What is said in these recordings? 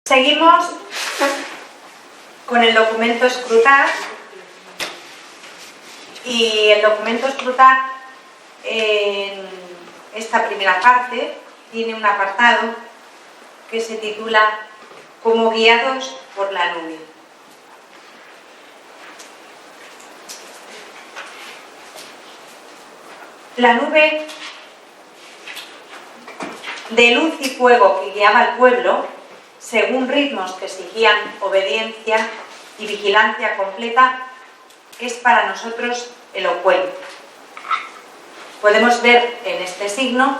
Seguimos con el documento Escrutar, y el documento Escrutar en esta primera parte tiene un apartado que se titula Como guiados por la nube. La nube de luz y fuego que guiaba al pueblo, según ritmos que exigían obediencia y vigilancia completa, es para nosotros elocuente. Podemos ver en este signo,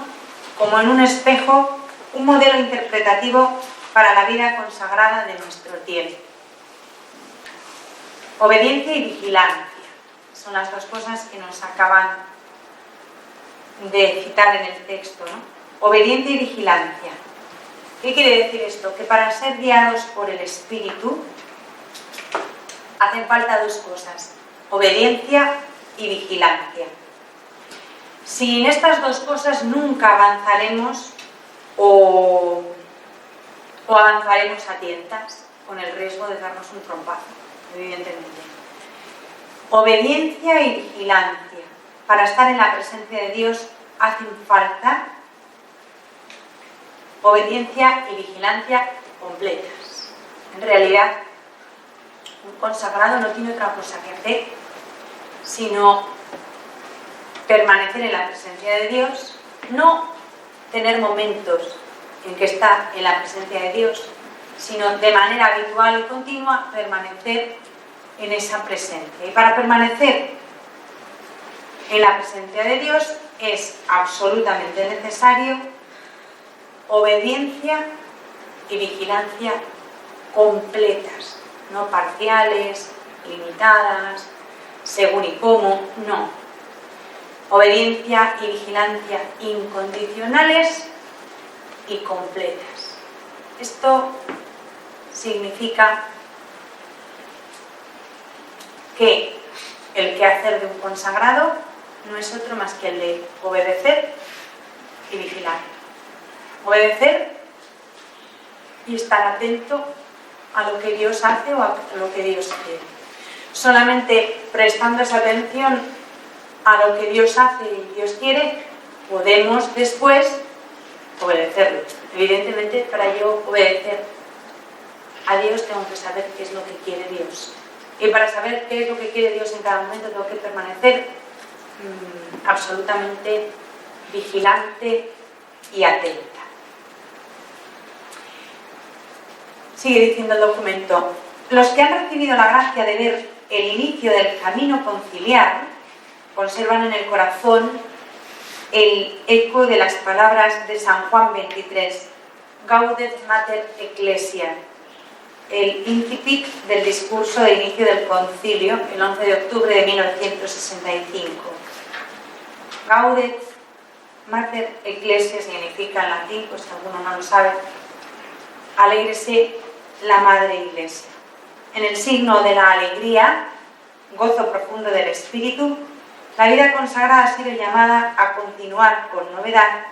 como en un espejo, un modelo interpretativo para la vida consagrada de nuestro tiempo. Obediencia y vigilancia son las dos cosas que nos acaban de citar en el texto, ¿no? Obediencia y vigilancia. ¿Qué quiere decir esto? Que para ser guiados por el Espíritu hacen falta dos cosas: obediencia y vigilancia. Sin estas dos cosas nunca avanzaremos o avanzaremos a tientas, con el riesgo de darnos un trompazo, evidentemente. Obediencia y vigilancia. Para estar en la presencia de Dios hacen falta obediencia y vigilancia completas. En realidad, un consagrado no tiene otra cosa que hacer sino permanecer en la presencia de Dios, no tener momentos en que está en la presencia de Dios, sino de manera habitual y continua permanecer en esa presencia. Y para permanecer en la presencia de Dios es absolutamente necesario obediencia y vigilancia completas, no parciales, limitadas, según y cómo, no. Obediencia y vigilancia incondicionales y completas. Esto significa que el quehacer de un consagrado no es otro más que el de obedecer y vigilar. Obedecer y estar atento a lo que Dios hace o a lo que Dios quiere. Solamente prestando esa atención a lo que Dios hace y Dios quiere, podemos después obedecerlo. Evidentemente, para yo obedecer a Dios tengo que saber qué es lo que quiere Dios. Y para saber qué es lo que quiere Dios en cada momento tengo que permanecer absolutamente vigilante y atenta. Sigue diciendo el documento: los que han recibido la gracia de ver el inicio del camino conciliar conservan en el corazón el eco de las palabras de San Juan 23, Gaudet Mater Ecclesia, el incipit del discurso de inicio del concilio, el 11 de octubre de 1965. Gaudet Mater Ecclesia significa en latín, pues alguno no lo sabe, alégrese la Madre Iglesia. En el signo de la alegría, gozo profundo del Espíritu, la vida consagrada ha sido llamada a continuar con novedad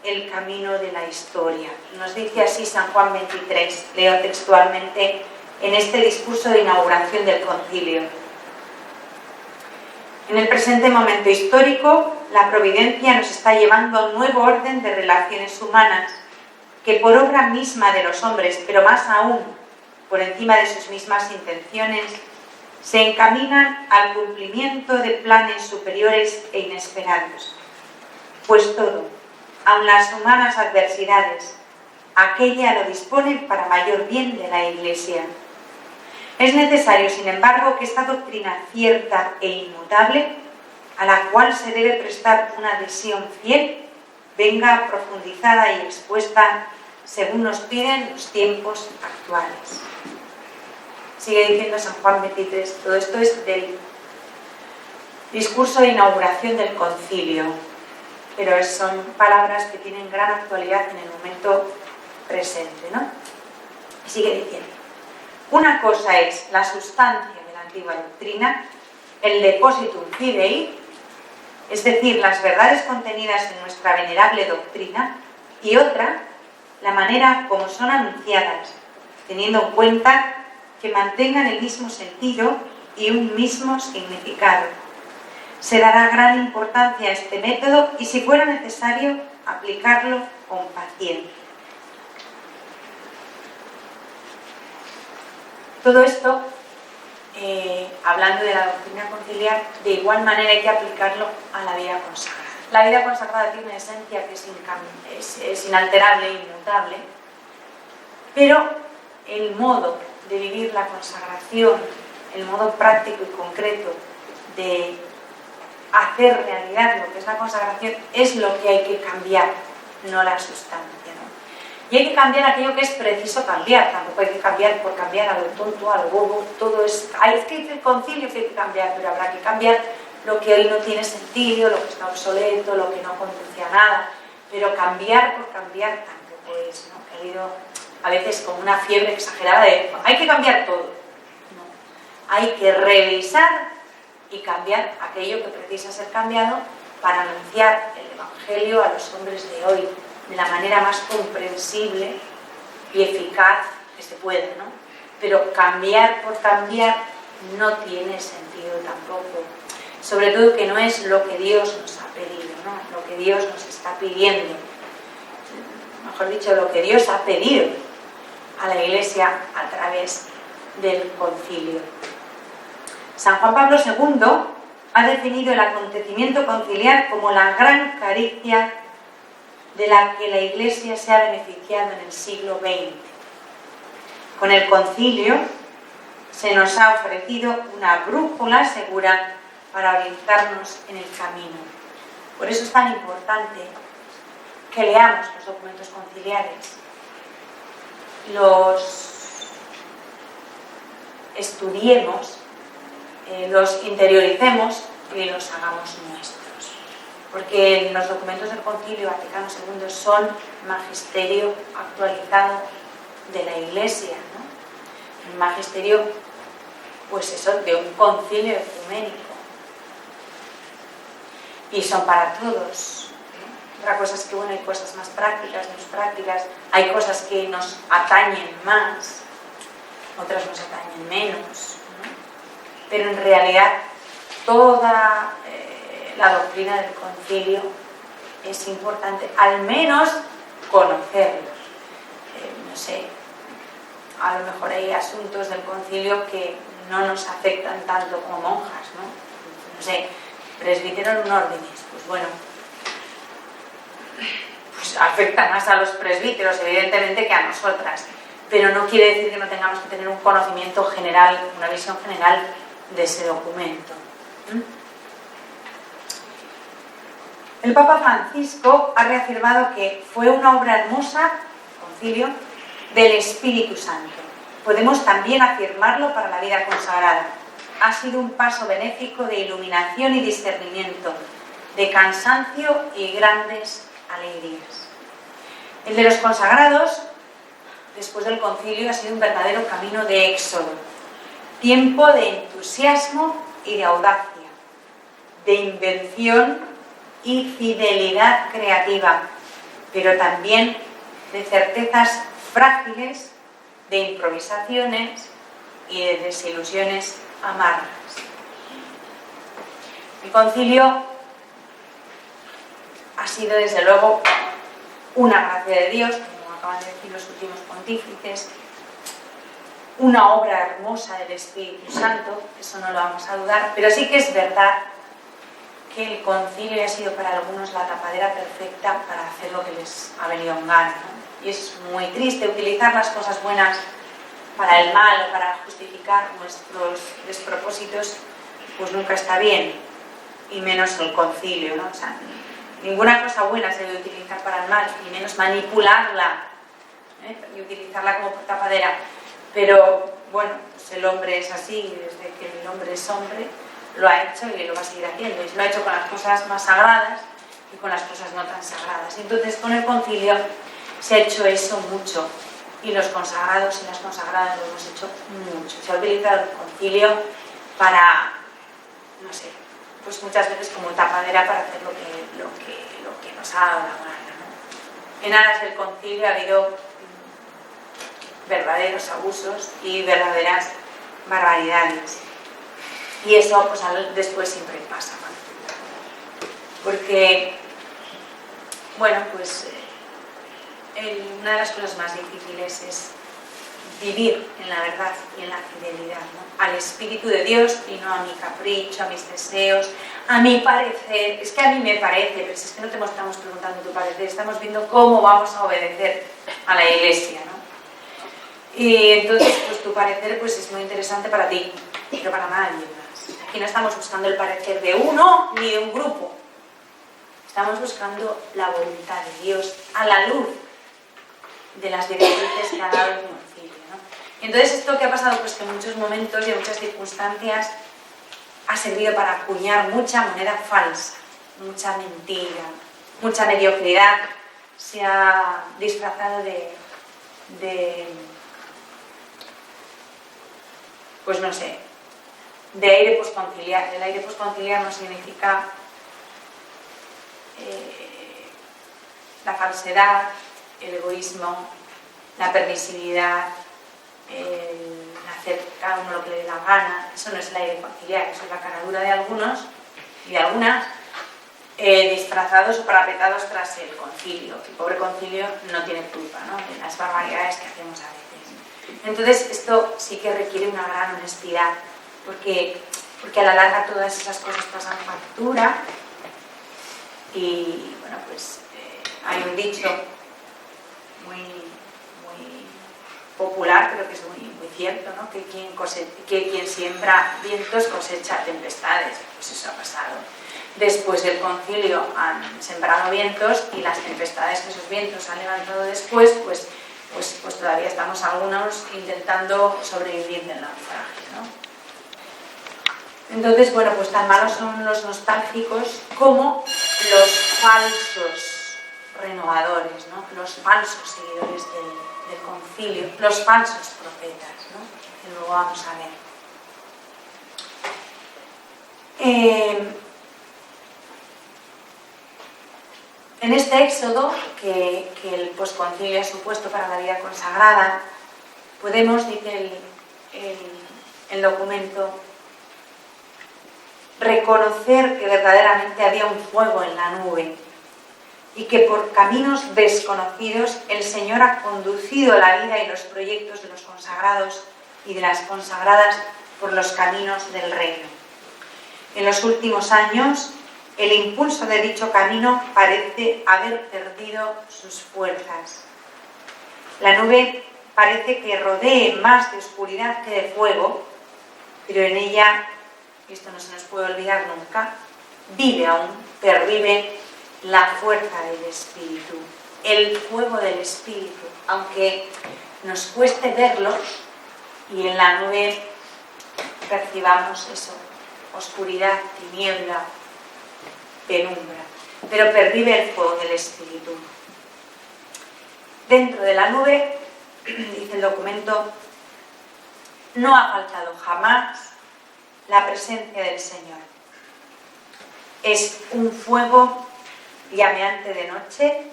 el camino de la historia. Nos dice así San Juan 23, leo textualmente en este discurso de inauguración del concilio. En el presente momento histórico, la providencia nos está llevando a un nuevo orden de relaciones humanas que por obra misma de los hombres, pero más aún por encima de sus mismas intenciones, se encaminan al cumplimiento de planes superiores e inesperados. Pues todo, aun las humanas adversidades, aquella lo dispone para mayor bien de la Iglesia. Es necesario, sin embargo, que esta doctrina cierta e inmutable, a la cual se debe prestar una adhesión fiel, venga profundizada y expuesta según nos piden los tiempos actuales. Sigue diciendo San Juan 23, todo esto es del discurso de inauguración del concilio, pero son palabras que tienen gran actualidad en el momento presente, ¿no? Y sigue diciendo: una cosa es la sustancia de la antigua doctrina, el depositum fidei, es decir, las verdades contenidas en nuestra venerable doctrina, y otra, la manera como son anunciadas, teniendo en cuenta que mantengan el mismo sentido y un mismo significado. Se dará gran importancia a este método y, si fuera necesario, aplicarlo con paciencia. Todo esto, hablando de la doctrina conciliar, de igual manera hay que aplicarlo a la vida consagrada. La vida consagrada tiene una esencia que es inalterable e inmutable, pero el modo de vivir la consagración, el modo práctico y concreto de hacer realidad lo que es la consagración, es lo que hay que cambiar, no la sustancia, ¿no? Y hay que cambiar aquello que es preciso cambiar, tampoco hay que cambiar por cambiar a lo tonto, a lo bobo, todo es que el concilio que hay que cambiar, pero habrá que cambiar lo que hoy no tiene sentido, lo que está obsoleto, lo que no conduce a nada, pero cambiar por cambiar tampoco es, ¿no? Que ha habido a veces como una fiebre exagerada de hay que cambiar todo. No, hay que revisar y cambiar aquello que precisa ser cambiado para anunciar el Evangelio a los hombres de hoy de la manera más comprensible y eficaz que se pueda, ¿no? Pero cambiar por cambiar no tiene sentido tampoco. Sobre todo que no es lo que Dios nos ha pedido, ¿no? Lo que Dios nos está pidiendo. Mejor dicho, lo que Dios ha pedido a la Iglesia a través del concilio. San Juan Pablo II ha definido el acontecimiento conciliar como la gran caricia de la que la Iglesia se ha beneficiado en el siglo XX. Con el concilio se nos ha ofrecido una brújula segura para orientarnos en el camino. Por eso es tan importante que leamos los documentos conciliares, los estudiemos, los interioricemos y los hagamos nuestros. Porque los documentos del Concilio Vaticano II son magisterio actualizado de la Iglesia, ¿no? Un magisterio, pues eso, de un concilio ecuménico. Y son para todos, ¿no? Otra cosa es que, bueno, hay cosas más prácticas, menos prácticas, hay cosas que nos atañen más, otras nos atañen menos, ¿no? Pero en realidad toda la doctrina del concilio es importante, al menos conocerlo. No sé, a lo mejor hay asuntos del concilio que no nos afectan tanto como monjas, ¿no? No sé, presbítero en un órdenes, pues bueno, pues afecta más a los presbíteros, evidentemente, que a nosotras, pero no quiere decir que no tengamos que tener un conocimiento general, una visión general de ese documento. El Papa Francisco ha reafirmado que fue una obra hermosa, concilio, del Espíritu Santo. Podemos también afirmarlo para la vida consagrada. Ha sido un paso benéfico de iluminación y discernimiento, de cansancio y grandes alegrías. El de los consagrados, después del concilio, ha sido un verdadero camino de éxodo, tiempo de entusiasmo y de audacia, de invención y fidelidad creativa, pero también de certezas frágiles, de improvisaciones y de desilusiones amargas. El concilio ha sido, desde luego, una gracia de Dios, como acaban de decir los últimos pontífices, una obra hermosa del Espíritu Santo, eso no lo vamos a dudar, pero sí que es verdad que el concilio ha sido para algunos la tapadera perfecta para hacer lo que les ha venido en gana, ¿no? Y es muy triste utilizar las cosas buenas para el mal o para justificar nuestros despropósitos, pues nunca está bien, y menos el concilio, ¿no? O sea, ninguna cosa buena se debe utilizar para el mal, y menos manipularla, y utilizarla como tapadera. Pero bueno, pues el hombre es así, desde que el hombre es hombre, lo ha hecho y lo va a seguir haciendo. Y lo ha hecho con las cosas más sagradas y con las cosas no tan sagradas. Entonces, con el concilio se ha hecho eso mucho. Y los consagrados y las consagradas lo hemos hecho mucho. Se ha utilizado el concilio para, no sé, pues muchas veces como tapadera para hacer lo que nos ha dado la gana, ¿no? En aras del concilio ha habido verdaderos abusos y verdaderas barbaridades. Y eso pues después siempre pasa, ¿no? Porque, bueno, pues una de las cosas más difíciles es vivir en la verdad y en la fidelidad, ¿no? Al Espíritu de Dios y no a mi capricho, a mis deseos, a mi parecer. Es que a mí me parece, pero si es que no te estamos preguntando tu parecer, estamos viendo cómo vamos a obedecer a la Iglesia, ¿no? Y entonces, pues tu parecer pues, es muy interesante para ti, pero para nadie más. Aquí no estamos buscando el parecer de uno ni de un grupo. Estamos buscando la voluntad de Dios a la luz de las directrices que ha dado el concilio, ¿no? Y entonces esto que ha pasado, pues que en muchos momentos y en muchas circunstancias ha servido para acuñar mucha moneda falsa, mucha mentira, mucha mediocridad. Se ha disfrazado de pues no sé, de aire posconciliar. El aire posconciliar no significa la falsedad, el egoísmo, la permisividad, el hacer cada uno lo que le dé la gana. Eso no es el aire conciliar, eso es la caradura de algunos y de algunas disfrazados o parapetados tras el concilio. El pobre concilio no tiene culpa, ¿no?, de las barbaridades que hacemos a veces. Entonces esto sí que requiere una gran honestidad, porque a la larga todas esas cosas pasan factura. Y bueno, pues hay un dicho muy popular, pero que es muy cierto, ¿no?, que quien siembra vientos cosecha tempestades. Pues eso ha pasado. Después del concilio han sembrado vientos, y las tempestades que esos vientos han levantado después, pues todavía estamos algunos intentando sobrevivir del naufragio, ¿no? Entonces, bueno, pues tan malos son los nostálgicos como los falsos renovadores, ¿no?, los falsos seguidores del concilio, los falsos profetas, ¿no?, que luego vamos a ver. En este éxodo que el posconcilio ha supuesto para la vida consagrada, podemos, dice el documento, reconocer que verdaderamente había un fuego en la nube y que por caminos desconocidos el Señor ha conducido la vida y los proyectos de los consagrados y de las consagradas por los caminos del reino. En los últimos años, el impulso de dicho camino parece haber perdido sus fuerzas. La nube parece que rodee más de oscuridad que de fuego, pero en ella, y esto no se nos puede olvidar nunca, vive aún, pervive la fuerza del Espíritu, el fuego del Espíritu, aunque nos cueste verlo y en la nube percibamos eso, oscuridad, tiniebla, penumbra, pero pervive el fuego del Espíritu. Dentro de la nube, dice el documento, no ha faltado jamás la presencia del Señor. Es un fuego llameante de noche,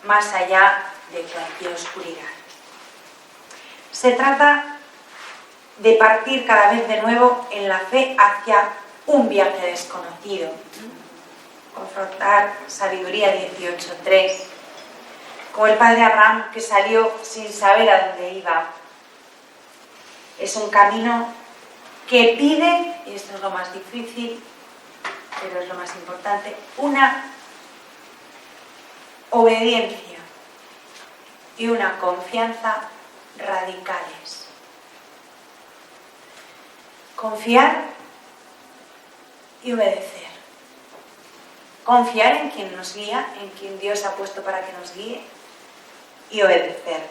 más allá de cualquier oscuridad. Se trata de partir cada vez de nuevo en la fe hacia un viaje desconocido. Confrontar Sabiduría 18:3, como el padre Abraham, que salió sin saber a dónde iba. Es un camino que pide, y esto es lo más difícil, pero es lo más importante, una obediencia y una confianza radicales. Confiar y obedecer. Confiar en quien nos guía, en quien Dios ha puesto para que nos guíe, y obedecer.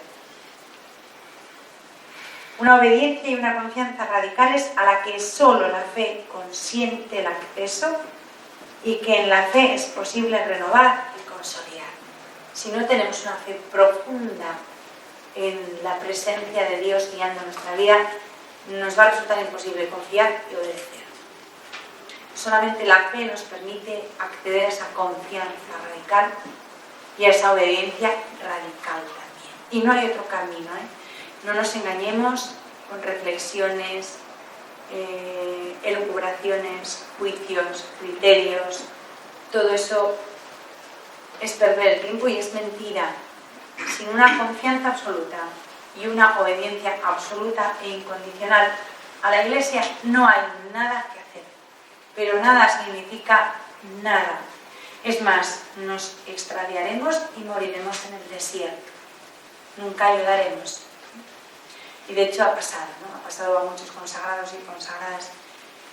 Una obediencia y una confianza radicales a la que solo la fe consiente el acceso y que en la fe es posible renovar y consolidar. Si no tenemos una fe profunda en la presencia de Dios guiando nuestra vida, nos va a resultar imposible confiar y obedecer. Solamente la fe nos permite acceder a esa confianza radical y a esa obediencia radical también. Y no hay otro camino, No nos engañemos con reflexiones, elucubraciones, juicios, criterios. Todo eso es perder el tiempo y es mentira. Sin una confianza absoluta y una obediencia absoluta e incondicional a la Iglesia no hay nada que hacer. Pero nada significa nada. Es más, nos extraviaremos y moriremos en el desierto. Nunca ayudaremos. Y de hecho ha pasado, ¿no? Ha pasado a muchos consagrados y consagradas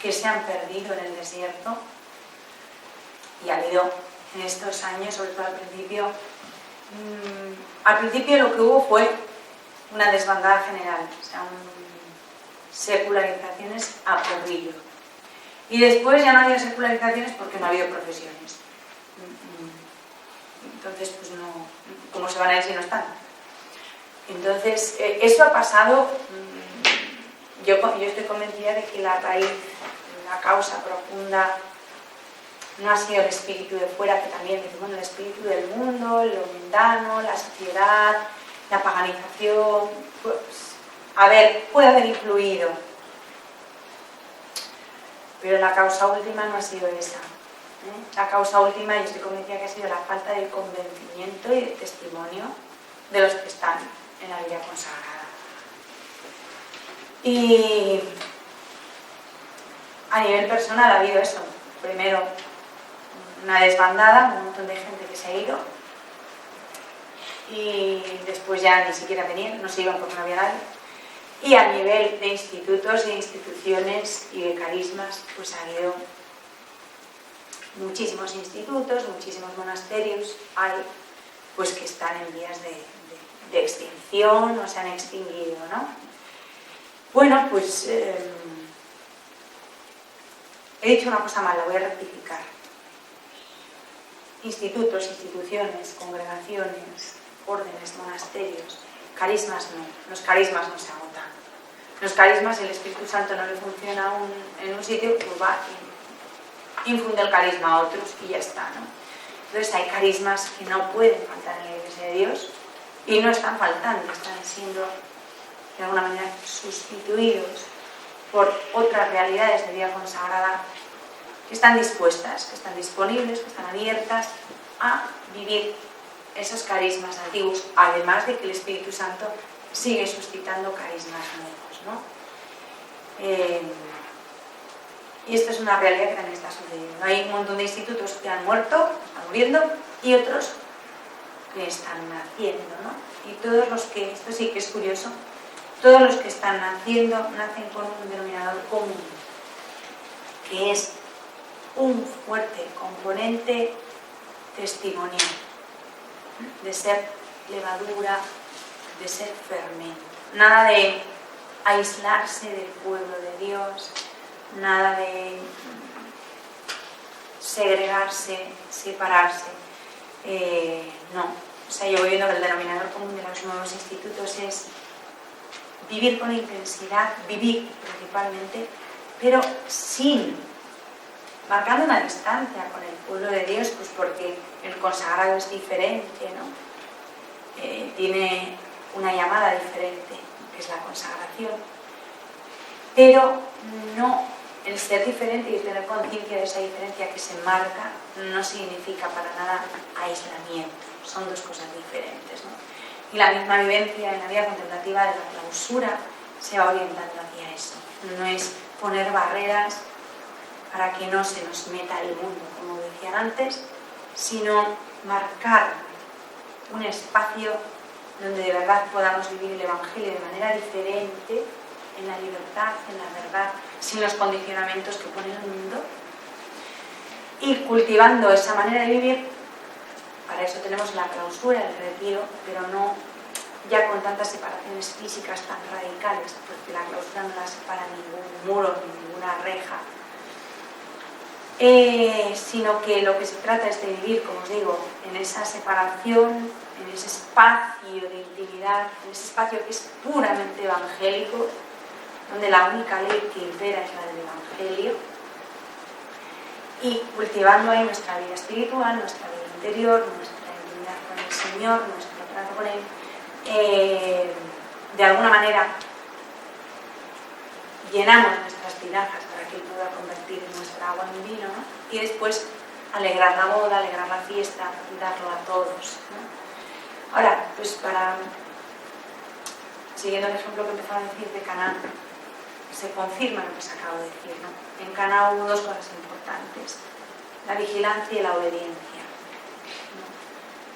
que se han perdido en el desierto. Y ha habido en estos años, sobre todo al principio lo que hubo fue una desbandada general, o sea, secularizaciones a porrillo. Y después ya no había secularizaciones porque no ha habido profesiones. Entonces, pues no, ¿cómo se van a ir si no están? Entonces, eso ha pasado. Yo estoy convencida de que la raíz, la causa profunda, no ha sido el espíritu de fuera, que también, bueno, el espíritu del mundo, lo mundano, la sociedad, la paganización. Pues, a ver, puede haber influido, pero la causa última no ha sido esa. La causa última, yo estoy convencida que ha sido la falta de convencimiento y de testimonio de los que están en la vida consagrada. Y a nivel personal ha habido eso. Primero, una desbandada, un montón de gente que se ha ido, y después ya ni siquiera venían, no se iban porque no había nadie. Y a nivel de institutos e instituciones y de carismas, pues ha habido muchísimos institutos, muchísimos monasterios, hay pues que están en vías de extinción o se han extinguido, ¿no? Bueno, pues he dicho una cosa mala, voy a rectificar. Institutos, instituciones, congregaciones, órdenes, monasterios, carismas no, los carismas no se agotan. Los carismas, el Espíritu Santo no le funciona en un sitio, pues va y infunde el carisma a otros y ya está, ¿no? Entonces hay carismas que no pueden faltar en la Iglesia de Dios y no están faltando, están siendo de alguna manera sustituidos por otras realidades de vida consagrada que están dispuestas, que están disponibles, que están abiertas a vivir esos carismas antiguos, además de que el Espíritu Santo sigue suscitando carismas nuevos, ¿no? Y esto es una realidad que también está sucediendo. Hay un montón de institutos que han muerto, están muriendo, y otros que están naciendo, ¿no? Y todos los que, esto sí que es curioso, todos los que están naciendo nacen con un denominador común, que es un fuerte componente testimonial, de ser levadura, de ser fermento. Nada de aislarse del pueblo de Dios, nada de segregarse, separarse. No. O sea, yo voy viendo que el denominador común de los nuevos institutos es vivir con intensidad, vivir principalmente, pero marcando una distancia con el pueblo de Dios, pues porque el consagrado es diferente, ¿no? Tiene una llamada diferente, que es la consagración. Pero no, el ser diferente y tener conciencia de esa diferencia que se marca no significa para nada aislamiento, son dos cosas diferentes, ¿no? Y la misma vivencia en la vida contemplativa de la clausura se va orientando hacia eso. No es poner barreras para que no se nos meta el mundo, como decían antes, sino marcar un espacio donde de verdad podamos vivir el Evangelio de manera diferente, en la libertad, en la verdad, sin los condicionamientos que pone el mundo, y cultivando esa manera de vivir. Para eso tenemos la clausura, el retiro, pero no ya con tantas separaciones físicas tan radicales, porque la clausura no la separa ningún muro, ni ninguna reja, sino que lo que se trata es de vivir, como os digo, en esa separación, en ese espacio de intimidad, en ese espacio que es puramente evangélico, donde la única ley que impera es la del Evangelio, y cultivando ahí nuestra vida espiritual, nuestra vida interior, nuestra intimidad con el Señor, nuestro trato con Él, de alguna manera llenamos nuestras tinajas para que Él pueda convertir nuestra agua en vino, ¿no? Y después alegrar la boda, alegrar la fiesta y darlo a todos, ¿no? Ahora, pues siguiendo el ejemplo que empezaba a decir de Caná, se confirma lo que se acabo de decir, ¿no? En Caná hubo dos cosas importantes: la vigilancia y la obediencia,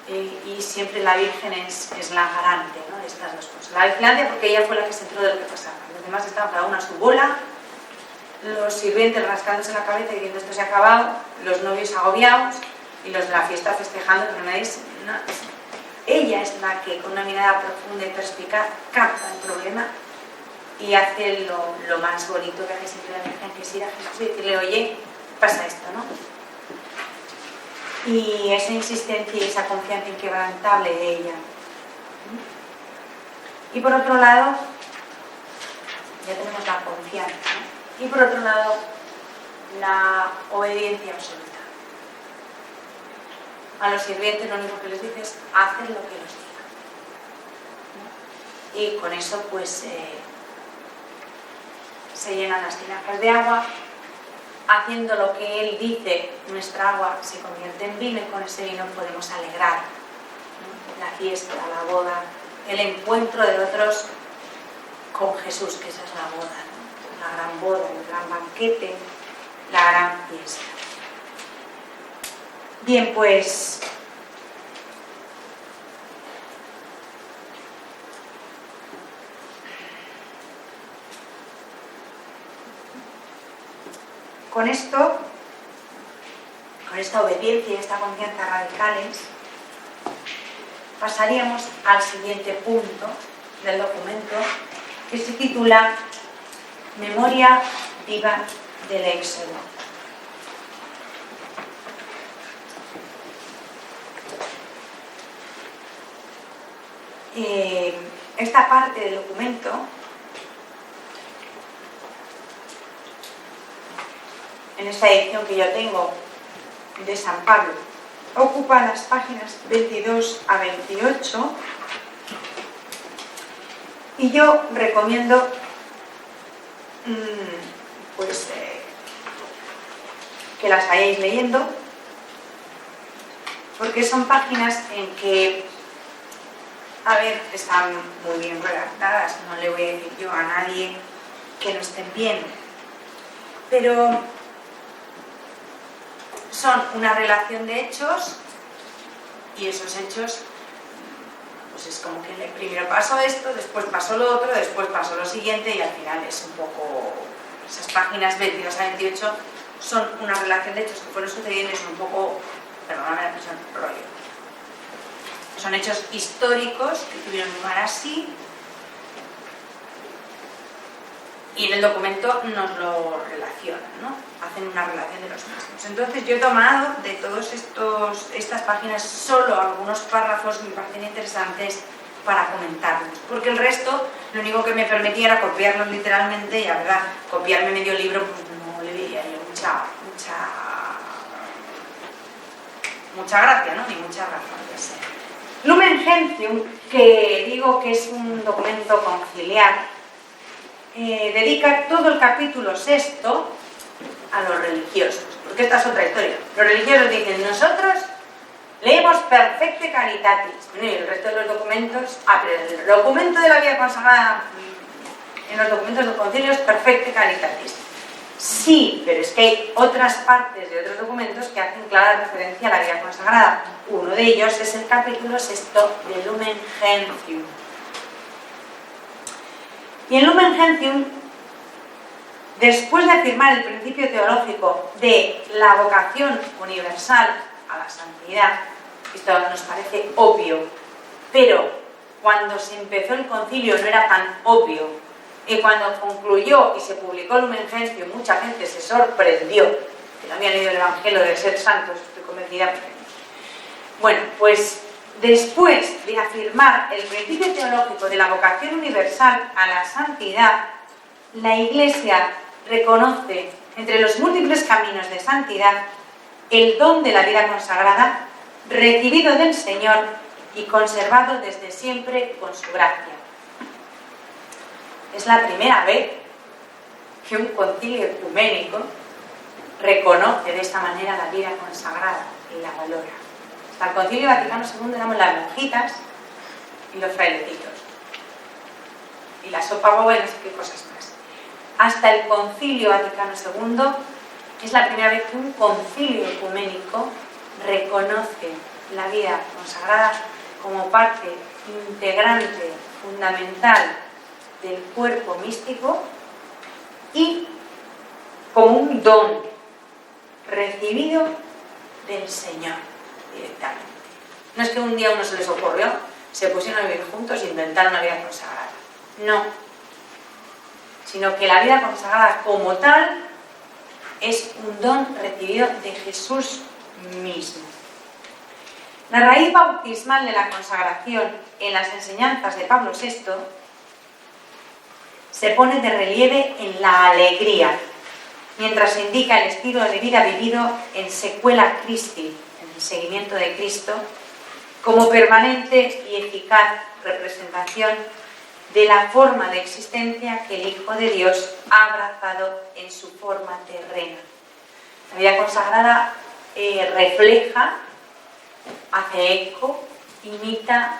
¿no? Y siempre la Virgen es la garante, ¿no?, de estas dos cosas. La vigilancia porque ella fue la que se enteró de lo que pasaba. Los demás estaban cada una a su bola, los sirvientes rascándose la cabeza y diciendo esto se ha acabado, los novios agobiados y los de la fiesta festejando, pero nadie ella es la que con una mirada profunda y perspicaz capta el problema y hace lo más bonito que hace siempre la Virgen, que es ir a Jesús y decirle: oye, pasa esto, ¿no? Y esa insistencia y esa confianza inquebrantable de ella. Y por otro lado, ya tenemos la confianza, ¿no? Y por otro lado, la obediencia absoluta. A los sirvientes lo único que les dice es hacer lo que los diga. Y con eso pues se llenan las tinajas de agua. Haciendo lo que Él dice, nuestra agua se convierte en vino y con ese vino podemos alegrar, ¿no?, la fiesta, la boda, el encuentro de otros con Jesús, que esa es la boda, ¿no?, la gran boda, el gran banquete, la gran fiesta. Bien, pues con esto, con esta obediencia y esta confianza radicales, pasaríamos al siguiente punto del documento, que se titula Memoria viva del Éxodo. Esta parte del documento en esta edición que yo tengo de San Pablo ocupa las páginas 22 a 28 y yo recomiendo que las vayáis leyendo, porque son páginas en que, a ver, están muy bien redactadas, no le voy a decir yo a nadie que no estén bien, pero son una relación de hechos y esos hechos, pues es como que primero pasó esto, después pasó lo otro, después pasó lo siguiente y al final es un poco, esas páginas 22 a 28 son una relación de hechos que fueron sucediendo y son un poco, perdóname la expresión, rollo. Son hechos históricos que tuvieron lugar así y en el documento nos lo relacionan, ¿no? Hacen una relación de los mismos. Entonces yo he tomado de todas estas páginas solo algunos párrafos que me parecen interesantes para comentarlos, porque el resto lo único que me permitía era copiarlos literalmente y la verdad, copiarme medio libro pues no le veía yo mucha gracia, ¿no? Ni mucha razón de ser. Lumen Gentium, que digo que es un documento conciliar, dedica todo el capítulo 6 a los religiosos, porque esta es otra historia. Los religiosos dicen: nosotros leemos Perfecte Caritatis, y el resto de los documentos, pero el documento de la vida consagrada en los documentos del concilio es Perfecte Caritatis. Sí, pero es que hay otras partes de otros documentos que hacen clara referencia a la vida consagrada. Uno de ellos es el capítulo 6 de Lumen Gentium. Y en Lumen Gentium, después de afirmar el principio teológico de la vocación universal a la santidad, esto nos parece obvio, pero cuando se empezó el concilio no era tan obvio, y cuando concluyó y se publicó Lumen Gentium, mucha gente se sorprendió, que no habían leído el Evangelio de ser santos, estoy convencida. Bueno, pues después de afirmar el principio teológico de la vocación universal a la santidad, la Iglesia reconoce entre los múltiples caminos de santidad el don de la vida consagrada, recibido del Señor y conservado desde siempre con su gracia. Es la primera vez que un concilio ecuménico reconoce de esta manera la vida consagrada y la valora. Hasta el Concilio Vaticano II éramos las monjitas y los frailecitos. Y la sopa boba y no sé qué cosas más. Hasta el Concilio Vaticano II es la primera vez que un concilio ecuménico reconoce la vida consagrada como parte integrante, fundamental del cuerpo místico y como un don recibido del Señor directamente. No es que un día a uno se les ocurrió, se pusieron a vivir juntos e inventaron una vida consagrada. No. Sino que la vida consagrada como tal es un don recibido de Jesús mismo. La raíz bautismal de la consagración en las enseñanzas de Pablo VI se pone de relieve en la alegría, mientras se indica el estilo de vida vivido en sequela Christi, en el seguimiento de Cristo, como permanente y eficaz representación de la forma de existencia que el Hijo de Dios ha abrazado en su forma terrena. La vida consagrada refleja, hace eco, imita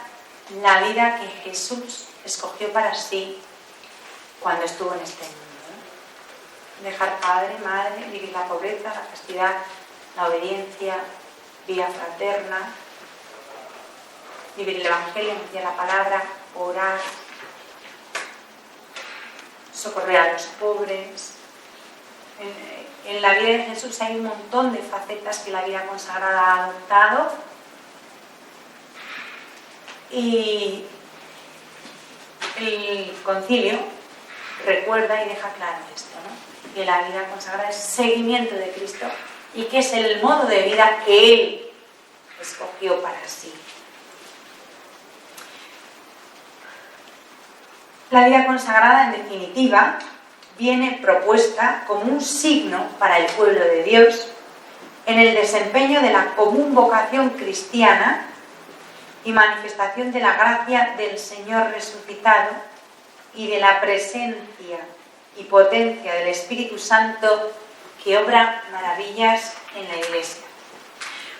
la vida que Jesús escogió para sí cuando estuvo en este mundo. Dejar padre, madre, vivir la pobreza, la castidad, la obediencia, vida fraterna, vivir el Evangelio, anunciar la palabra, orar, socorrer a los pobres. En la vida de Jesús hay un montón de facetas que la vida consagrada ha adoptado y el concilio recuerda y deja claro esto, ¿no? Que la vida consagrada es seguimiento de Cristo y que es el modo de vida que Él escogió para sí. La vida consagrada, en definitiva, viene propuesta como un signo para el pueblo de Dios en el desempeño de la común vocación cristiana y manifestación de la gracia del Señor resucitado y de la presencia y potencia del Espíritu Santo que obra maravillas en la Iglesia.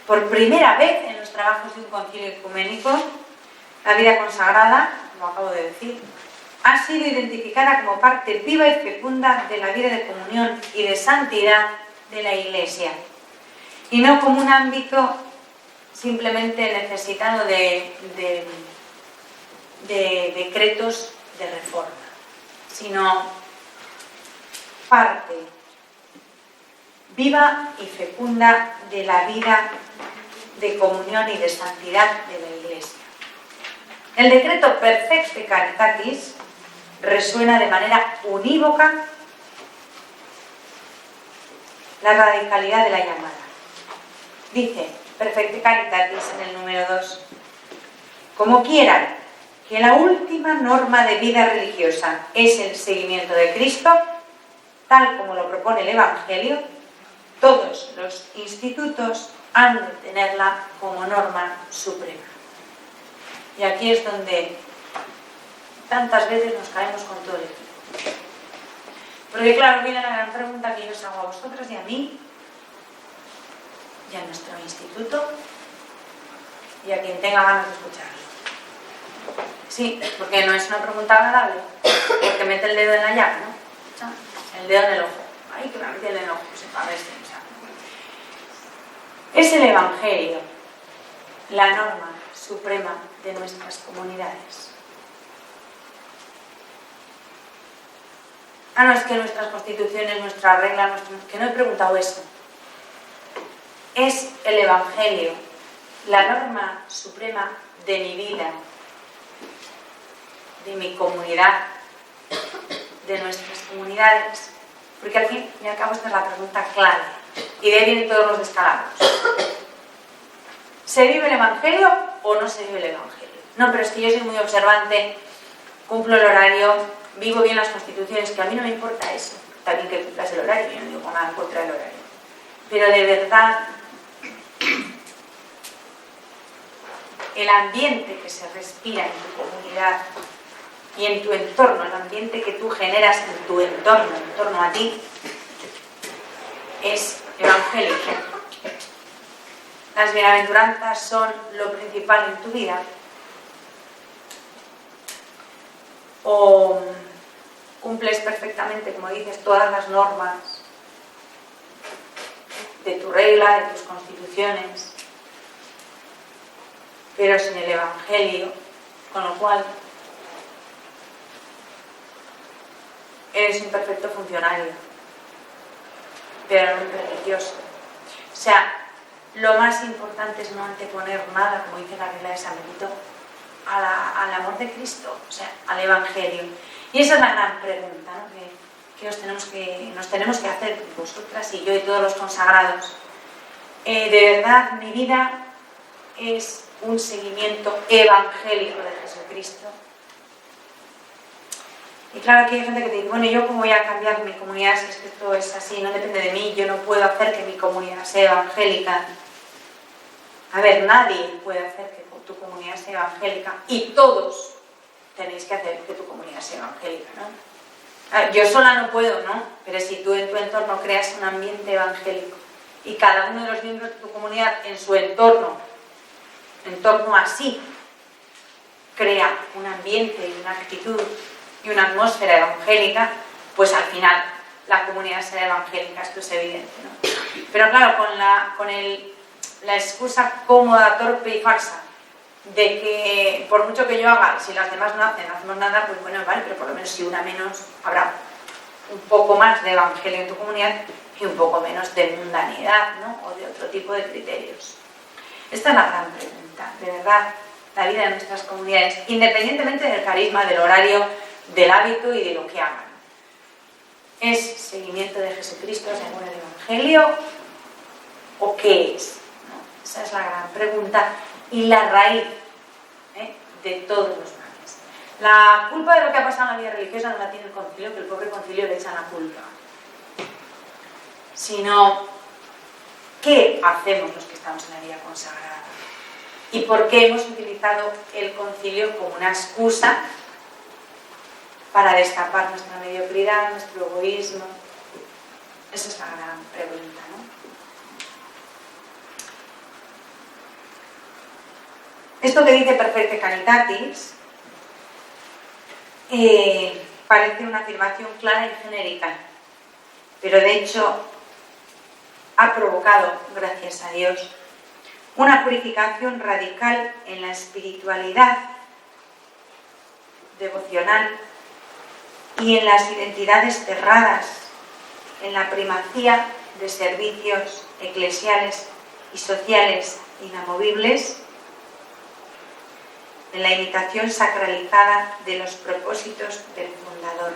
Por primera vez en los trabajos de un concilio ecuménico, la vida consagrada, como acabo de decir, ha sido identificada como parte viva y fecunda de la vida de comunión y de santidad de la Iglesia, y no como un ámbito simplemente necesitado de decretos de reforma, sino parte viva y fecunda de la vida de comunión y de santidad de la Iglesia. El decreto Perfecte Caritatis resuena de manera unívoca la radicalidad de la llamada. Dice Perfecte Caritatis en el número 2: como quieran que la última norma de vida religiosa es el seguimiento de Cristo, tal como lo propone el Evangelio, todos los institutos han de tenerla como norma suprema. Y aquí es donde tantas veces nos caemos con todo el equipo. Porque claro, viene la gran pregunta que yo os hago a vosotras y a mí, y a nuestro instituto, y a quien tenga ganas de escucharlo. Sí, porque no es una pregunta agradable, porque mete el dedo en la llaga, ¿no? El dedo en el ojo. Ay, que me mete el dedo en el ojo, pues para ver si no sabe. Es el Evangelio la norma suprema de nuestras comunidades. No es que nuestras constituciones, nuestras reglas, que no he preguntado eso. Es el Evangelio la norma suprema de mi vida, de mi comunidad, de nuestras comunidades. Porque al fin y al cabo esta es la pregunta clave. Y de ahí vienen todos los descalabros. ¿Se vive el Evangelio o no se vive el Evangelio? No, pero es que yo soy muy observante, cumplo el horario, vivo bien las constituciones, que a mí no me importa eso. También que cumplas el horario, yo no digo nada contra el horario. Pero de verdad, el ambiente que se respira en tu comunidad y en tu entorno, el ambiente que tú generas en tu entorno, en torno a ti, es evangélico. Las bienaventuranzas son lo principal en tu vida. O cumples perfectamente, como dices, todas las normas de tu regla, de tus constituciones, pero sin el Evangelio, con lo cual eres un perfecto funcionario, pero no un religioso. O sea, lo más importante es no anteponer nada, como dice la regla de San Benito, al amor de Cristo, o sea, al Evangelio. Y esa es la gran pregunta, ¿no? que nos tenemos que hacer vosotras y yo y todos los consagrados. De verdad, mi vida es un seguimiento evangélico de Jesucristo. Y claro, aquí hay gente que te dice, bueno, ¿yo cómo voy a cambiar mi comunidad si es que esto es así, no depende de mí, yo no puedo hacer que mi comunidad sea evangélica? A ver, nadie puede hacer que tu comunidad sea evangélica y todos tenéis que hacer que tu comunidad sea evangélica, ¿no? Yo sola no puedo, ¿no? Pero si tú en tu entorno creas un ambiente evangélico y cada uno de los miembros de tu comunidad en su entorno así, crea un ambiente y una actitud y una atmósfera evangélica, pues al final la comunidad será evangélica, esto es evidente, ¿no? Pero claro, con la excusa cómoda, torpe y falsa de que por mucho que yo haga, si las demás no hacemos nada, pues bueno, vale, pero por lo menos si una menos, habrá un poco más de evangelio en tu comunidad y un poco menos de mundanidad, ¿no? O de otro tipo de criterios. Esta es la gran pregunta, de verdad, la vida de nuestras comunidades, independientemente del carisma, del horario, del hábito y de lo que hagan. ¿Es seguimiento de Jesucristo según el Evangelio o qué es? ¿No? Esa es la gran pregunta y la raíz de todos los males. La culpa de lo que ha pasado en la vida religiosa no la tiene el concilio, que el pobre concilio le echa la culpa. Sino, ¿qué hacemos los que estamos en la vida consagrada? ¿Y por qué hemos utilizado el concilio como una excusa para destapar nuestra mediocridad, nuestro egoísmo? Esa es la gran pregunta, ¿no? Esto que dice Perfecte Caritatis parece una afirmación clara y genérica, pero de hecho ha provocado, gracias a Dios, una purificación radical en la espiritualidad devocional y en las identidades cerradas, en la primacía de servicios eclesiales y sociales inamovibles, en la imitación sacralizada de los propósitos del fundador.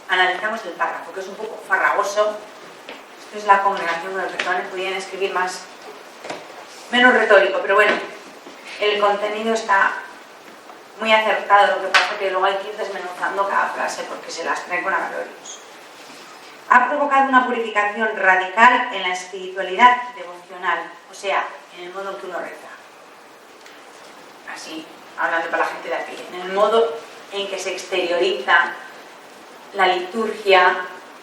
Analizamos el párrafo, que es un poco farragoso. Esto es la congregación de los retones, podrían escribir menos retórico, pero bueno, el contenido está muy acertado, lo que pasa es que luego hay que ir desmenuzando cada frase porque se las trae con avalorios. Ha provocado una purificación radical en la espiritualidad devocional, o sea, en el modo en que uno reza. Así, hablando para la gente de aquí, en el modo en que se exterioriza la liturgia,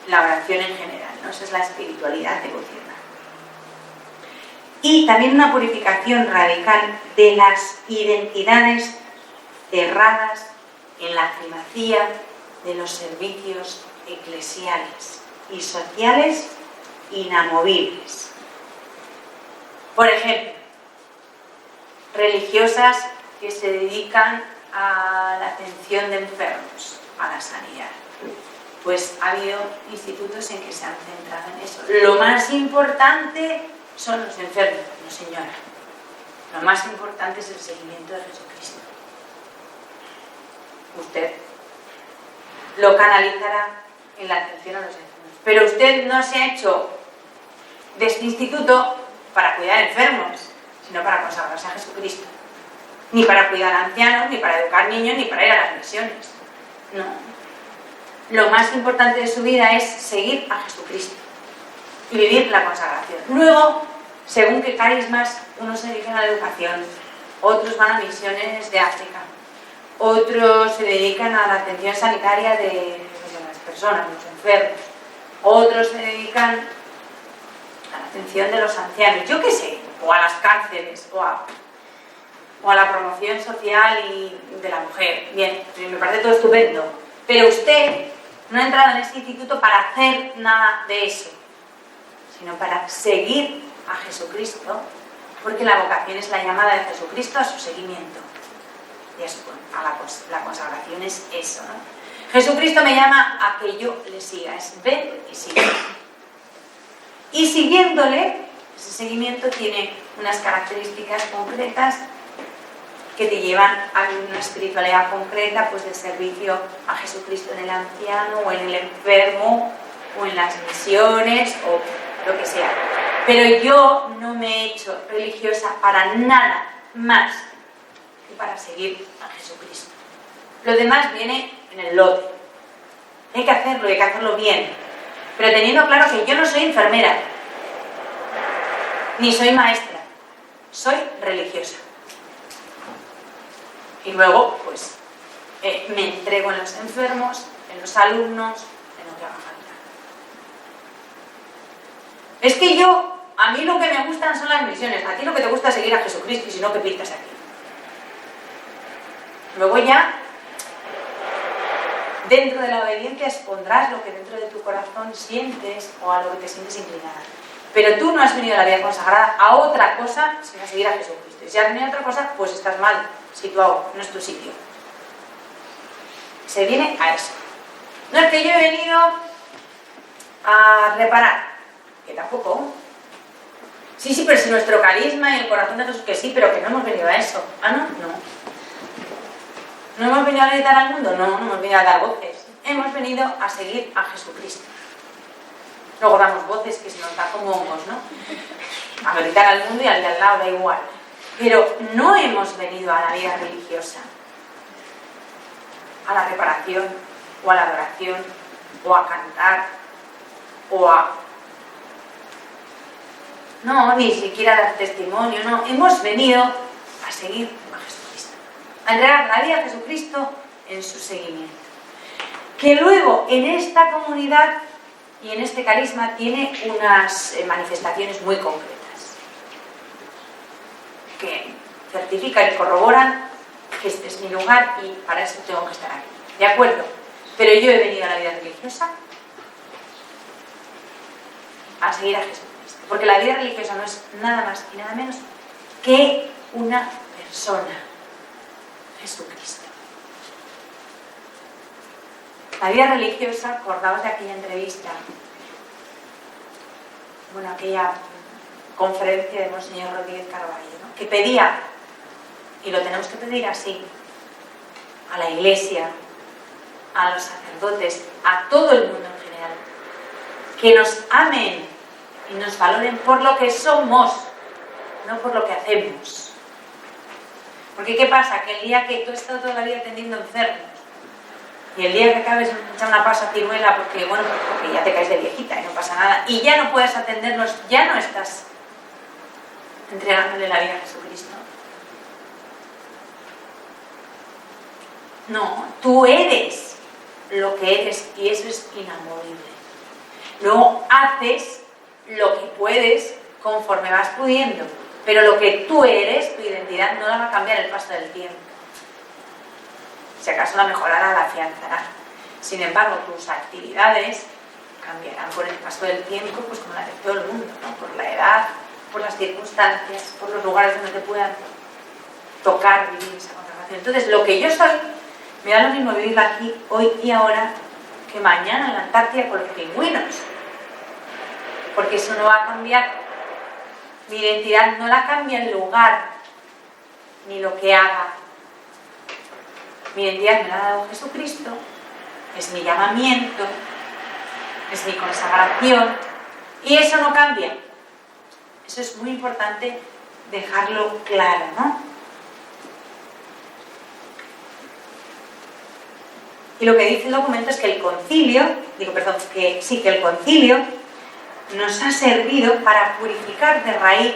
la oración en general, ¿no? Esa es la espiritualidad devocional. Y también una purificación radical de las identidades cerradas en la primacía de los servicios eclesiales y sociales inamovibles. Por ejemplo, religiosas que se dedican a la atención de enfermos, a la sanidad. Pues ha habido institutos en que se han centrado en eso. Lo más importante son los enfermos, no señora. Lo más importante es el seguimiento de Jesucristo. Usted lo canalizará en la atención a los enfermos. Pero usted no se ha hecho de este instituto para cuidar enfermos, sino para consagrarse a Jesucristo. Ni para cuidar a ancianos, ni para educar niños, ni para ir a las misiones. No. Lo más importante de su vida es seguir a Jesucristo y vivir la consagración. Luego, según qué carismas, unos se dirigen a la educación, otros van a misiones de África, otros se dedican a la atención sanitaria de las personas, de los enfermos, otros se dedican a la atención de los ancianos, yo qué sé, o a las cárceles, o a la promoción social y de la mujer. Bien, me parece todo estupendo, pero usted no ha entrado en este instituto para hacer nada de eso, sino para seguir a Jesucristo, porque la vocación es la llamada de Jesucristo a su seguimiento. Y la consagración es eso, ¿no? Jesucristo me llama a que yo le siga, es ven y sigue. Y siguiéndole, ese seguimiento tiene unas características concretas que te llevan a una espiritualidad concreta, pues de servicio a Jesucristo en el anciano, o en el enfermo, o en las misiones, o lo que sea. Pero yo no me he hecho religiosa para nada más que para seguir a Jesucristo. Lo demás viene en el lote. Hay que hacerlo bien. Pero teniendo claro que yo no soy enfermera, ni soy maestra, soy religiosa. Y luego, pues, me entrego en los enfermos, en los alumnos, en lo que haga falta. Es que a mí lo que me gustan son las misiones, a ti lo que te gusta es seguir a Jesucristo, y si no, ¿qué pintas aquí? Luego ya, dentro de la obediencia expondrás lo que dentro de tu corazón sientes o a lo que te sientes inclinada. Pero tú no has venido a la vida consagrada a otra cosa sino a seguir a Jesucristo. Y si has venido a otra cosa, pues estás mal situado, no es tu sitio. Se viene a eso. No es que yo he venido a reparar, que tampoco. Sí, pero si nuestro carisma y el corazón de Jesús, que sí, pero que no hemos venido a eso. ¿Ah, no? No. ¿No hemos venido a gritar al mundo? No hemos venido a dar voces. Hemos venido a seguir a Jesucristo. Luego damos voces que se nos da como hongos, ¿no? A gritar al mundo y al de al lado da igual. Pero no hemos venido a la vida religiosa, a la reparación, o a la adoración, o a cantar, o a... No, ni siquiera a dar testimonio, no. Hemos venido a seguir a Jesucristo, a entregar la vida a Jesucristo en su seguimiento. Que luego en esta comunidad y en este carisma tiene unas manifestaciones muy concretas que certifican y corroboran que este es mi lugar y para eso tengo que estar aquí. ¿De acuerdo? Pero yo he venido a la vida religiosa a seguir a Jesucristo. Porque la vida religiosa no es nada más y nada menos que una persona, Jesucristo. La vida religiosa, acordaos de aquella entrevista, bueno, aquella conferencia de Monseñor Rodríguez Carballo, ¿no? Que pedía, y lo tenemos que pedir así, a la Iglesia, a los sacerdotes, a todo el mundo en general, que nos amen y nos valoren por lo que somos, no por lo que hacemos. Porque ¿qué pasa? Que el día que tú has estado toda la vida atendiendo enfermos y el día que acabes de echar una pasa ciruela porque ya te caes de viejita y no pasa nada y ya no puedes atenderlos, ya no estás entregándole la vida a Jesucristo. No, tú eres lo que eres y eso es inamovible. Luego haces lo que puedes conforme vas pudiendo, pero lo que tú eres, tu identidad, no la va a cambiar el paso del tiempo. Si acaso la mejorará, la afianzará. Sin embargo, tus actividades cambiarán con el paso del tiempo, pues como la de todo el mundo, ¿no? Por la edad, por las circunstancias, por los lugares donde te puedan tocar vivir esa consagración. Entonces, lo que yo soy, me da lo mismo vivirlo aquí, hoy y ahora, que mañana en la Antártida con los pingüinos. Porque eso no va a cambiar. Mi identidad no la cambia el lugar, ni lo que haga. Mi identidad me la ha dado Jesucristo, es mi llamamiento, es mi consagración, y eso no cambia. Eso es muy importante dejarlo claro, ¿no? Y lo que dice el documento es que el concilio, que el concilio nos ha servido para purificar de raíz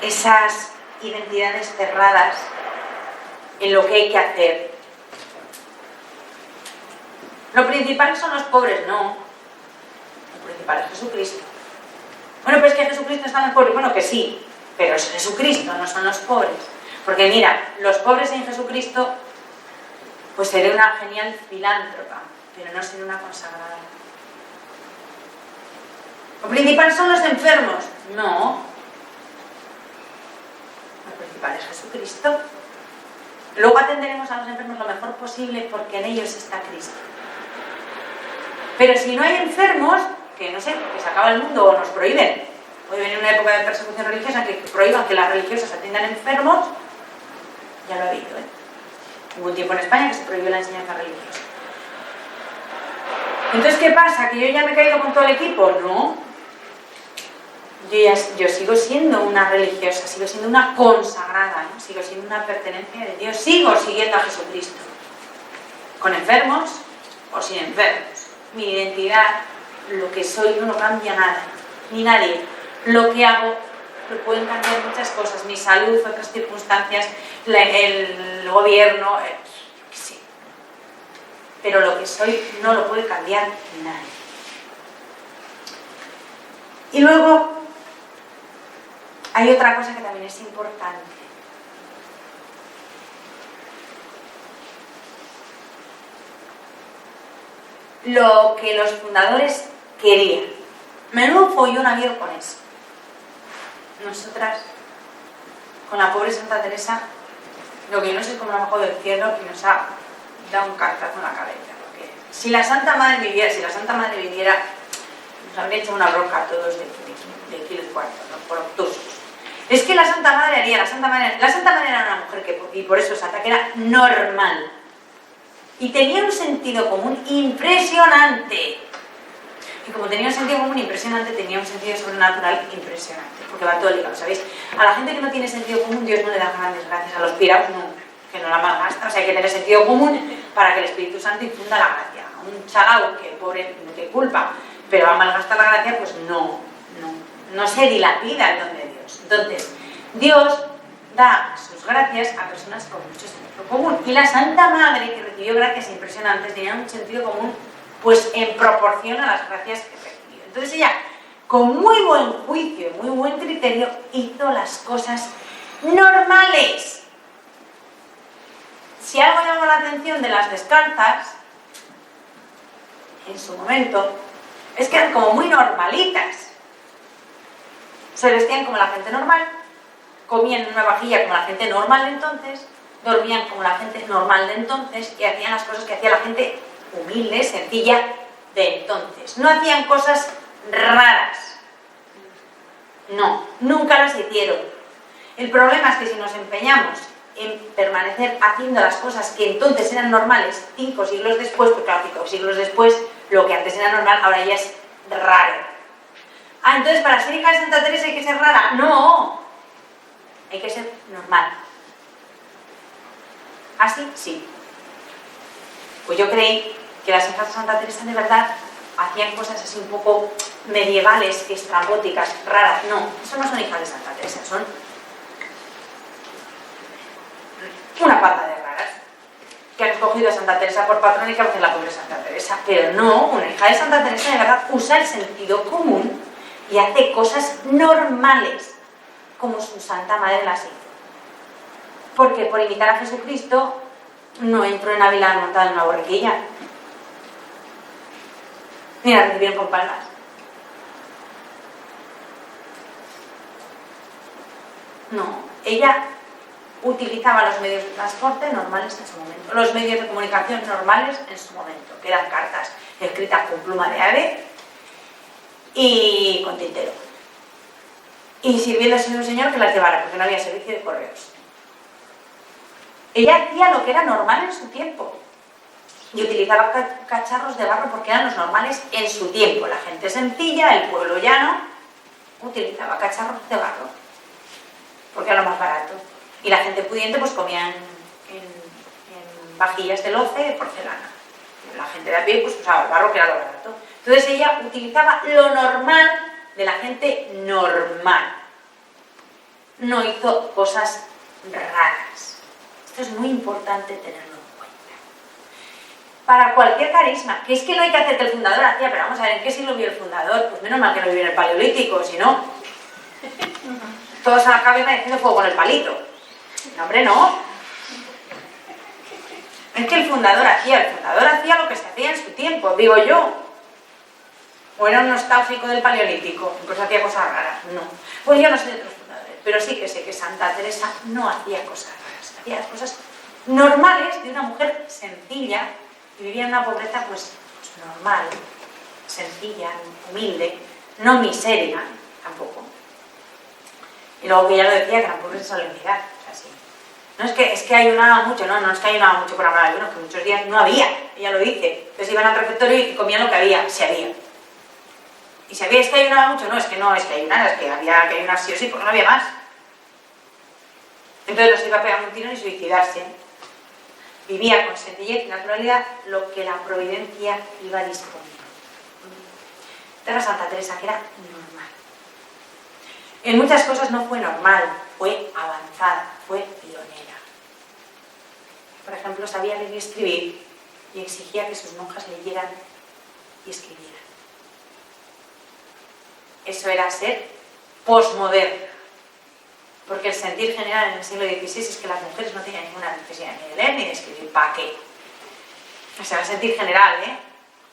esas identidades cerradas en lo que hay que hacer Lo principal son los pobres, no. Lo principal es Jesucristo. Bueno, pero es que Jesucristo está en los pobres. Bueno, que sí, pero es Jesucristo, no son los pobres. Porque mira, los pobres sin Jesucristo, pues seré una genial filántropa, pero no seré una consagrada. Lo principal son los enfermos. No. Lo principal es Jesucristo. Luego atenderemos a los enfermos lo mejor posible porque en ellos está Cristo. Pero si no hay enfermos, que no sé, que se acaba el mundo o nos prohíben. Hoy viene una época de persecución religiosa que prohíban que las religiosas atiendan enfermos. Ya lo ha habido, ¿eh? Hubo un tiempo en España que se prohibió la enseñanza religiosa. Entonces, ¿qué pasa? ¿Que yo ya me he caído con todo el equipo? No. Yo sigo siendo una religiosa, sigo siendo una consagrada, ¿no? Sigo siendo una pertenencia de Dios, sigo siguiendo a Jesucristo. Con enfermos o sin enfermos. Mi identidad, lo que soy, no lo cambia nada, ni nadie. Lo que hago, lo pueden cambiar muchas cosas, mi salud, otras circunstancias, el gobierno, sí. Pero lo que soy no lo puede cambiar nadie. Y luego, hay otra cosa que también es importante. Lo que los fundadores querían. Menudo follón ha habido con eso. Nosotras, con la pobre Santa Teresa, lo que no sé cómo nos ha bajado del cielo y nos ha dado un cartazo en la cabeza. Porque si la Santa Madre viviera, nos habría hecho una bronca a todos de kilo y cuarto, ¿no? Por obtusos. Es que la Santa Madre era una mujer que, y por eso Santa, que era normal. Y tenía un sentido común impresionante. Y como tenía un sentido común impresionante, tenía un sentido sobrenatural impresionante. Porque va todo ligado, ¿sabéis? A la gente que no tiene sentido común, Dios no le da grandes gracias. A los piraos nunca, que no la malgasta. O sea, hay que tener sentido común para que el Espíritu Santo infunda la gracia. A un chalao que, pobre, no tiene culpa, pero va a malgastar la gracia, pues no se dilapida el don de Dios. Entonces, Dios da sus gracias a personas con mucho sentido común. Y la Santa Madre, que recibió gracias impresionantes, tenía un sentido común pues en proporción a las gracias que recibió. Entonces ella, con muy buen juicio y muy buen criterio, hizo las cosas normales. Si algo llamó la atención de las descalzas, en su momento, es que eran como muy normalitas. Se vestían como la gente normal, comían en una vajilla como la gente normal de entonces, dormían como la gente normal de entonces y hacían las cosas que hacía la gente humilde, sencilla de entonces. No hacían cosas raras. No, nunca las hicieron. El problema es que si nos empeñamos en permanecer haciendo las cosas que entonces eran normales 5 siglos después, porque claro, 5 siglos después lo que antes era normal ahora ya es raro. Ah, entonces para ser hija de Santa Teresa hay que ser rara. No, hay que ser normal. ¿Así? Sí. Pues yo creí que las hijas de Santa Teresa de verdad hacían cosas así un poco medievales, estrambóticas, raras. No, eso no son hijas de Santa Teresa, son una pata de raras que han escogido a Santa Teresa por patrona y que hacen la pobre Santa Teresa. Pero no, una hija de Santa Teresa de verdad usa el sentido común y hace cosas normales, como su Santa Madre las hizo. Porque por imitar a Jesucristo no entró en Ávila montada en una borriquilla, ni la recibieron con palmas. No, ella utilizaba los medios de transporte normales en su momento, los medios de comunicación normales en su momento, que eran cartas escritas con pluma de ave y con tintero. Y sirviéndose de un señor que las llevara, porque no había servicio de correos. Ella hacía lo que era normal en su tiempo y utilizaba cacharros de barro porque eran los normales en su tiempo. La gente sencilla, el pueblo llano, utilizaba cacharros de barro porque era lo más barato. Y la gente pudiente pues comía en vajillas de loce de porcelana. Y la gente de a pie pues usaba el barro, que era lo barato. Entonces ella utilizaba lo normal de la gente normal. No hizo cosas raras. Esto es muy importante tenerlo en cuenta. para cualquier carisma, que es que no hay que hacer que el fundador hacía, pero vamos a ver, ¿en qué siglo vio el fundador? Pues menos mal que no vivió en el Paleolítico, si no, todos a la cabeza haciendo fuego con el palito. No, hombre, no. Es que el fundador hacía lo que se hacía en su tiempo, digo yo. O era un nostálgico del Paleolítico, pues hacía cosas raras, no. Pues yo no sé de otros fundadores, pero sí que sé que Santa Teresa no hacía cosas raras, hacía las cosas normales de una mujer sencilla y vivía en una pobreza pues normal, sencilla, humilde, no miseria tampoco. Y luego que ya lo decía, que la pobreza es solemnidad, o sea, sí. No es que ayunaba mucho, no es que ayunaba mucho por amor a ayuno, que muchos días no había, ella lo dice. Entonces iban al refectorio y comían lo que había, si había. Y si había, es que ayunaba mucho, no es que ayunara, es que había que ayunar sí o sí, porque no había más. Entonces no se iba a pegar un tiro ni suicidarse. Vivía con sencillez y naturalidad lo que la providencia iba disponiendo. Esta era Santa Teresa, que era normal. En muchas cosas no fue normal, fue avanzada, fue pionera. Por ejemplo, sabía leer y escribir y exigía que sus monjas leyeran y escribieran. Eso era ser posmoderna, porque el sentir general en el siglo XVI es que las mujeres no tenían ninguna necesidad ni de leer ni de escribir. ¿Para qué? O sea, el sentir general,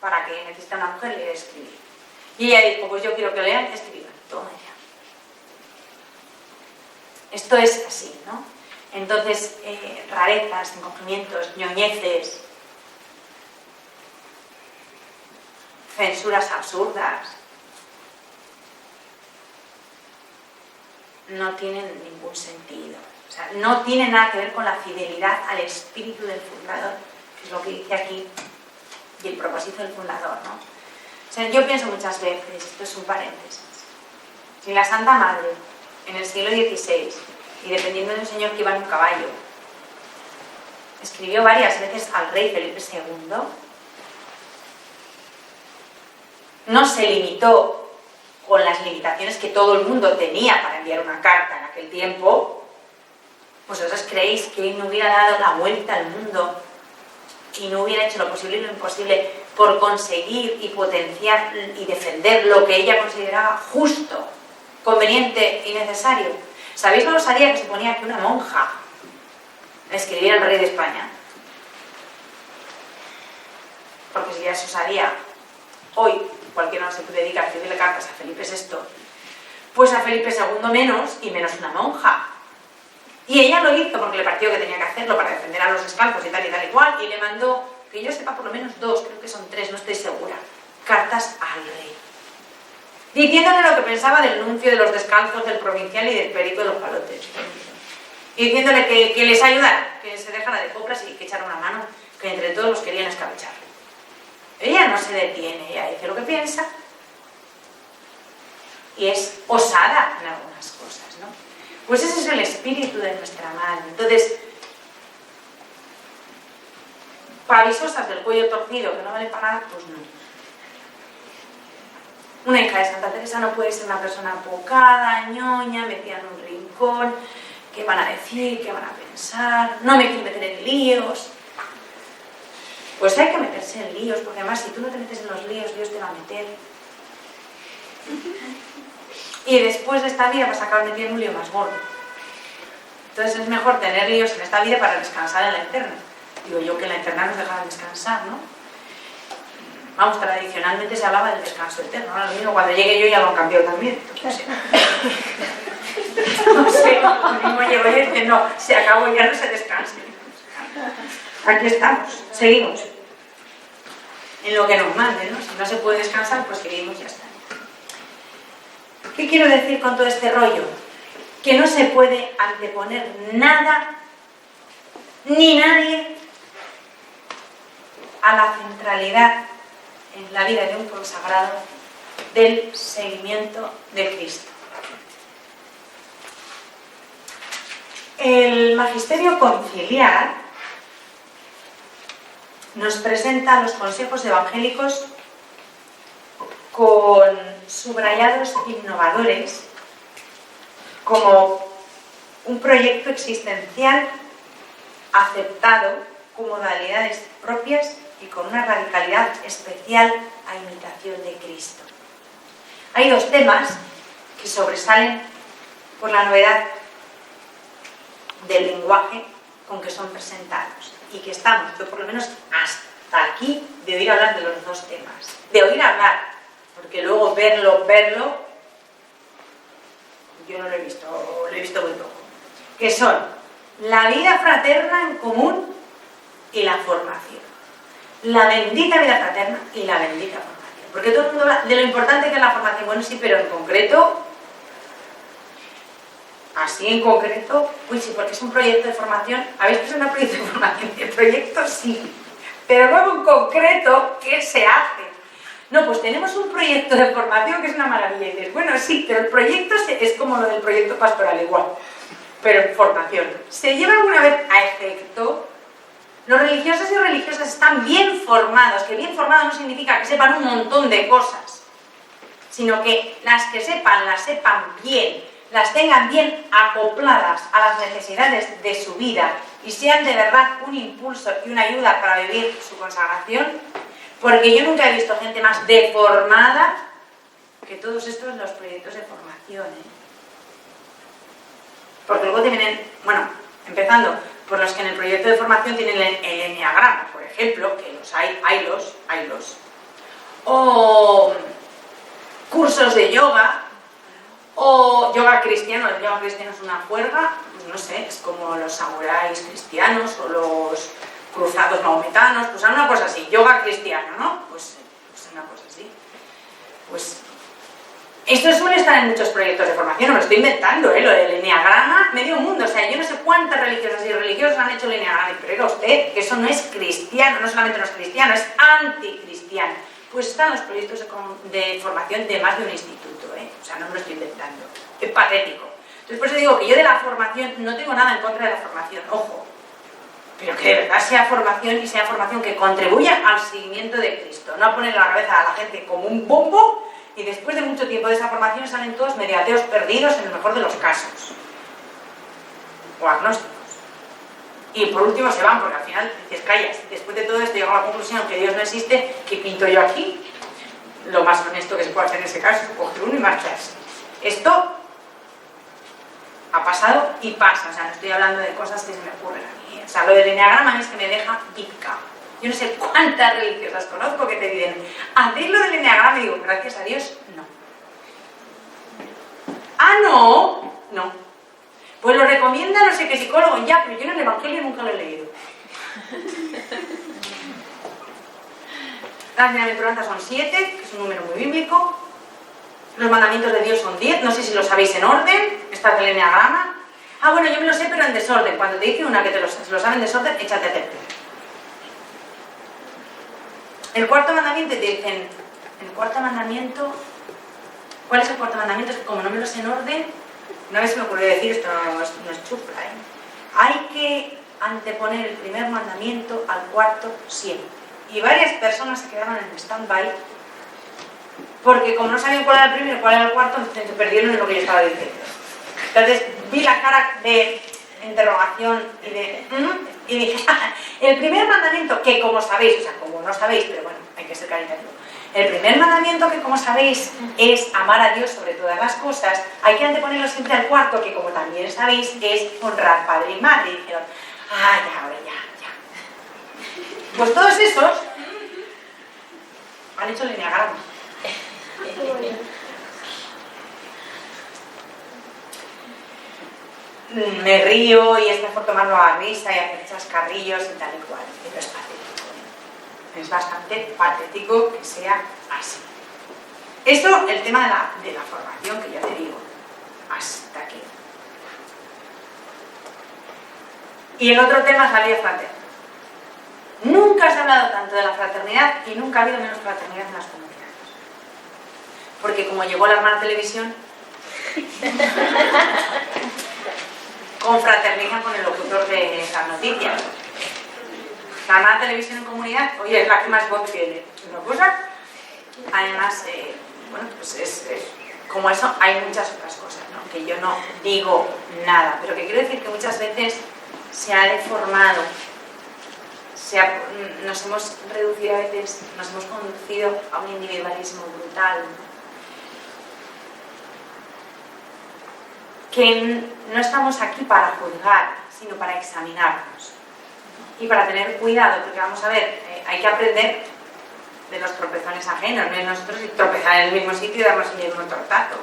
¿Para qué necesita una mujer leer y escribir? Y ella dijo, pues yo quiero que lean y escriban. Toma ya. Esto es así, ¿no? Entonces, rarezas, incumplimientos, ñoñeces, censuras absurdas, no tienen ningún sentido. O sea, no tiene nada que ver con la fidelidad al espíritu del fundador, que es lo que dice aquí, y el propósito del fundador, ¿no? O sea, yo pienso muchas veces, esto es un paréntesis, si la Santa Madre, en el siglo XVI, y dependiendo de un señor que iba en un caballo, escribió varias veces al rey Felipe II, no se limitó con las limitaciones que todo el mundo tenía para enviar una carta en aquel tiempo, ¿vosotros creéis que no hubiera dado la vuelta al mundo y no hubiera hecho lo posible y lo imposible por conseguir y potenciar y defender lo que ella consideraba justo, conveniente y necesario? ¿Sabéis la osadía que suponía que una monja escribiera al rey de España? Porque si ya se osadía hoy, cualquiera no se dedica a escribirle cartas a Felipe VI, pues a Felipe II menos, y menos una monja. Y ella lo hizo porque le pareció que tenía que hacerlo para defender a los descalzos y tal y cual, y le mandó, que yo sepa, por lo menos 2, creo que son 3, no estoy segura, cartas al rey, diciéndole lo que pensaba del nuncio de los descalzos, del provincial y del perico de los palotes, y diciéndole que les ayudara, que se dejara de coplas y que echara una mano, que entre todos los querían escabechar. Ella no se detiene, ella dice lo que piensa y es osada en algunas cosas, ¿no? Pues ese es el espíritu de nuestra madre. Entonces, pavisosas del cuello torcido que no vale para nada, pues no. Una hija de Santa Teresa no puede ser una persona apocada, ñoña, metida en un rincón, ¿qué van a decir? ¿Qué van a pensar? No me quiero meter en líos. Pues hay que meterse en líos, porque además si tú no te metes en los líos, Dios te va a meter. Y después de esta vida vas a acabar metido en un lío más gordo. Entonces es mejor tener líos en esta vida para descansar en la eterna. Digo yo que en la eterna nos dejaran descansar, ¿no? Vamos, tradicionalmente se hablaba del descanso eterno. Ahora lo mismo, cuando llegue yo ya lo han cambiado también. Entonces, no sé, lo mismo llego yo y dice, no, se acabó, ya no se descansa. Aquí estamos, seguimos. En lo que nos mande, ¿no? Si no se puede descansar, pues seguimos y ya está. ¿Qué quiero decir con todo este rollo? Que no se puede anteponer nada ni nadie a la centralidad en la vida de un consagrado del seguimiento de Cristo. El Magisterio Conciliar nos presenta los consejos evangélicos con subrayados innovadores como un proyecto existencial aceptado con modalidades propias y con una radicalidad especial a imitación de Cristo. Hay dos temas que sobresalen por la novedad del lenguaje con que son presentados y que estamos, yo por lo menos hasta aquí, de oír hablar de los dos temas. De oír hablar, porque luego verlo, yo no lo he visto muy poco. Que son la vida fraterna en común y la formación. La bendita vida fraterna y la bendita formación. Porque todo el mundo habla de lo importante que es la formación. Bueno, sí, pero en concreto, así en concreto, uy, sí, porque es un proyecto de formación. ¿Habéis presentado un proyecto de formación? El proyecto sí. Pero luego en concreto, ¿qué se hace? No, pues tenemos un proyecto de formación que es una maravilla. Y dices, bueno, sí, pero el proyecto es como lo del proyecto pastoral igual. Pero en formación. ¿Se lleva alguna vez a efecto? Los religiosos y religiosas están bien formados, que bien formados no significa que sepan un montón de cosas, sino que las que sepan, las sepan bien, las tengan bien acopladas a las necesidades de su vida y sean de verdad un impulso y una ayuda para vivir su consagración, porque yo nunca he visto gente más deformada que todos estos los proyectos de formación, Porque luego te vienen, bueno, empezando por los que en el proyecto de formación tienen el enneagrama, por ejemplo, que los haylos, o cursos de yoga, o yoga cristiano. El yoga cristiano es una juerga, no sé, es como los samuráis cristianos o los cruzados mahometanos, pues una cosa así, yoga cristiano, ¿no? Pues una cosa así. Pues esto suele estar en muchos proyectos de formación, no me lo estoy inventando, lo del enneagrama, medio mundo, o sea, yo no sé cuántas religiosas y religiosos han hecho el enneagrama, pero oiga usted, que eso no es cristiano, no solamente no es cristiano, es anticristiano. Pues están los proyectos de formación de más de un instituto, o sea, no me lo estoy inventando, es patético. Entonces, por eso digo que yo de la formación no tengo nada en contra de la formación, ojo, pero que de verdad sea formación y sea formación que contribuya al seguimiento de Cristo, no a ponerle la cabeza a la gente como un bombo. Y después de mucho tiempo de esa formación salen todos medio ateos perdidos en el mejor de los casos. O agnósticos. Y por último se van, porque al final dices, callas, después de todo esto llego a la conclusión que Dios no existe, ¿qué pinto yo aquí? Lo más honesto que se puede hacer en ese caso es coger uno y marcharse. Esto ha pasado y pasa, o sea, no estoy hablando de cosas que se me ocurren a mí. O sea, lo del enneagrama es que me deja pica. Yo no sé cuántas religiosas conozco que te dicen, hacéis lo del enneagrama, y digo, gracias a Dios, no. Ah, no, no. Pues lo recomienda no sé qué psicólogo, ya, pero yo en el Evangelio nunca lo he leído. Las bienaventuranzas son 7, que es un número muy bíblico. Los mandamientos de Dios son 10, no sé si lo sabéis en orden, está el enneagrama. Ah, bueno, yo me lo sé, pero en desorden. Cuando te dice una que se lo sabe en desorden, échate a tercero. El cuarto mandamiento te dicen, el cuarto mandamiento, ¿cuál es el cuarto mandamiento? Es que como no me lo sé en orden, una vez se me ocurrió decir, esto no es chufla, hay que anteponer el primer mandamiento al cuarto siempre. Y varias personas se quedaron en stand-by, porque como no sabían cuál era el primero y cuál era el cuarto, se perdieron en lo que yo estaba diciendo. Entonces vi la cara de interrogación y dije, el primer mandamiento, que como sabéis, o sea, como no sabéis, pero bueno, hay que ser caritativo, el primer mandamiento, que como sabéis, es amar a Dios sobre todas las cosas, hay que anteponerlo siempre al cuarto, que como también sabéis, es honrar padre y madre. Y dijeron, ya, ahora ya. Pues todos esos han hecho el enneagrama. Me río y es mejor tomarlo a risa y hacer chascarrillos y tal y cual, pero es patético. Es bastante patético que sea así. Esto, el tema de la formación, que ya te digo, hasta aquí. Y el otro tema es la vida fraterna. Nunca se ha hablado tanto de la fraternidad y nunca ha habido menos fraternidad en las comunidades. Porque como llegó la hermana televisión, confraternizan con el locutor de las noticias. La hermana televisión en comunidad, oye, es la que más voz tiene. Una cosa, además, bueno, pues como eso, hay muchas otras cosas, ¿no? Que yo no digo nada, pero que quiero decir que muchas veces se ha deformado nos hemos reducido a veces, nos hemos conducido a un individualismo brutal, que no estamos aquí para juzgar, sino para examinarnos y para tener cuidado, porque vamos a ver, hay que aprender de los tropezones ajenos, no es nosotros tropezar en el mismo sitio y darnos el mismo tortazo.